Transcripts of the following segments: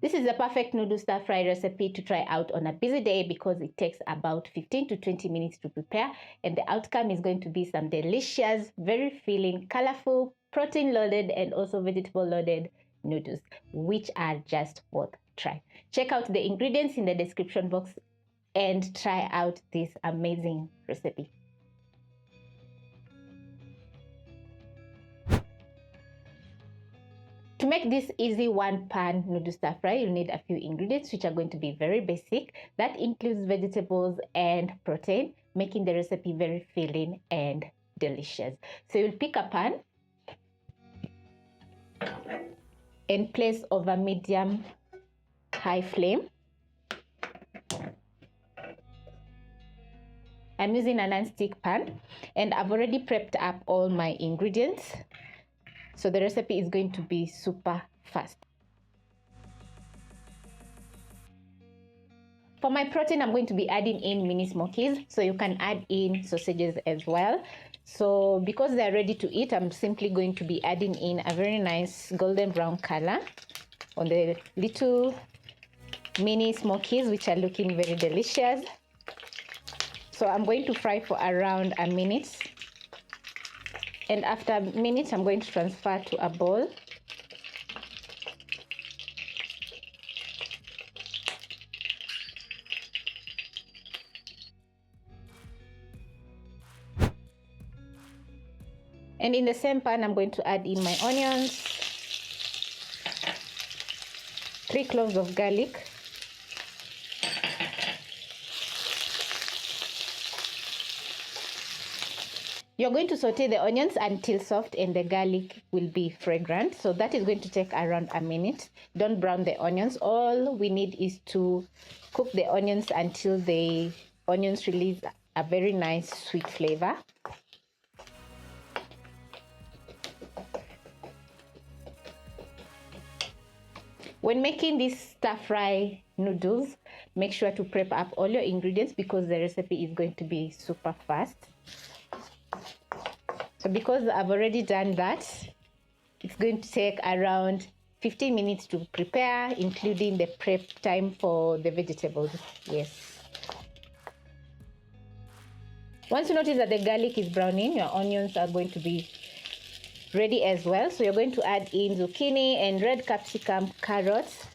This is a perfect noodle stir fry recipe to try out on a busy day because it takes about 15 to 20 minutes to prepare, and the outcome is going to be some delicious, very filling, colorful, protein loaded and also vegetable loaded noodles, which are just worth trying. Check out the ingredients in the description box and try out this amazing recipe. To make this easy one-pan noodle stir fry, you'll need a few ingredients which are going to be very basic. That includes vegetables and protein, making the recipe very filling and delicious. So you'll pick a pan and place over medium-high flame. I'm using a non-stick pan and I've already prepped up all my ingredients. So the recipe is going to be super fast. For my protein, I'm going to be adding in mini smokies, so you can add in sausages as well. So because they're ready to eat, I'm simply going to be adding in a very nice golden brown color on the little mini smokies, which are looking very delicious. So I'm going to fry for around a minute. And after a minute, I'm going to transfer to a bowl. And in the same pan, I'm going to add in my onions, 3 cloves of garlic, you're going to saute the onions until soft and the garlic will be fragrant. So that is going to take around a minute. Don't brown the onions. All we need is to cook the onions until the onions release a very nice sweet flavor. When making this stir fry noodles, make sure to prep up all your ingredients because the recipe is going to be super fast. So because I've already done that, it's going to take around 15 minutes to prepare, including the prep time for the vegetables. Yes. Once you notice that the garlic is browning, your onions are going to be ready as well. So you're going to add in zucchini and red capsicum, carrots,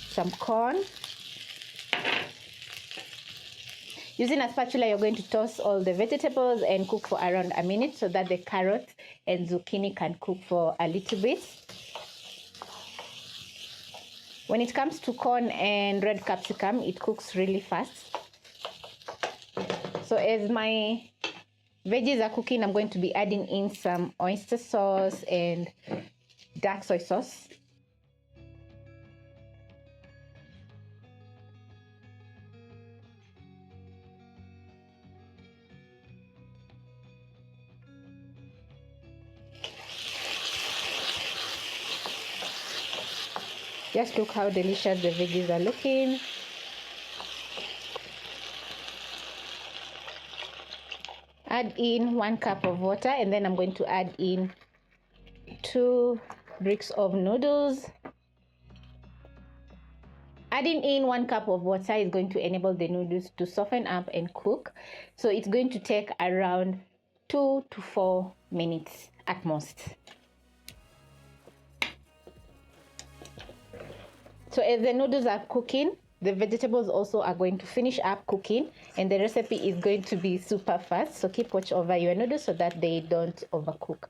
some corn. Using a spatula, you're going to toss all the vegetables and cook for around a minute so that the carrots and zucchini can cook for a little bit. When it comes to corn and red capsicum, it cooks really fast. So as my veggies are cooking, I'm going to be adding in some oyster sauce and dark soy sauce. Just look how delicious the veggies are looking. Add in 1 cup of water and then I'm going to add in 2 bricks of noodles. Adding in 1 cup of water is going to enable the noodles to soften up and cook. So it's going to take around 2 to 4 minutes at most. So as the noodles are cooking, the vegetables also are going to finish up cooking and the recipe is going to be super fast. So keep watch over your noodles so that they don't overcook.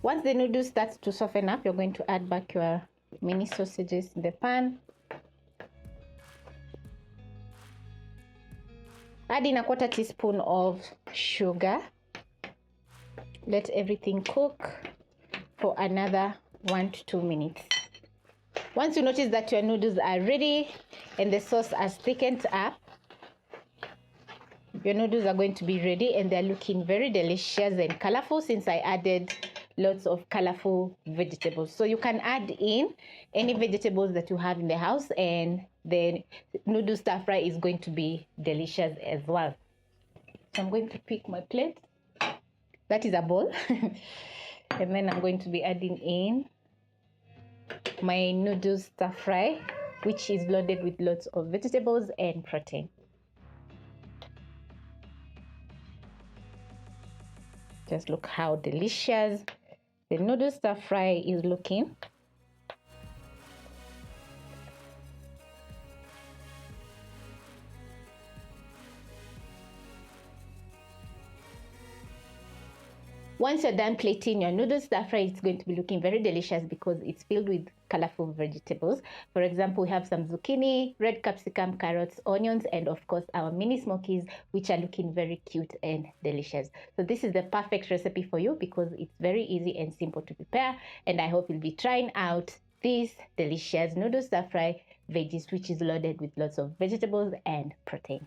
Once the noodles start to soften up, you're going to add back your mini sausages in the pan. Add in a 1/4 teaspoon of sugar. Let everything cook for another 1 to 2 minutes. Once you notice that your noodles are ready and the sauce has thickened up, your noodles are going to be ready and they're looking very delicious and colorful since I added lots of colorful vegetables. So you can add in any vegetables that you have in the house and the noodle stir fry is going to be delicious as well. So I'm going to pick my plate. That is a bowl. And then I'm going to be adding in my noodles stir fry, which is loaded with lots of vegetables and protein. Just look how delicious the noodles stir fry is looking. Once you're done plating your noodles stir fry, it's going to be looking very delicious because it's filled with colorful vegetables. For example, we have some zucchini, red capsicum, carrots, onions, and of course our mini smokies, which are looking very cute and delicious. So this is the perfect recipe for you because it's very easy and simple to prepare. And I hope you'll be trying out this delicious noodles stir fry veggies, which is loaded with lots of vegetables and protein.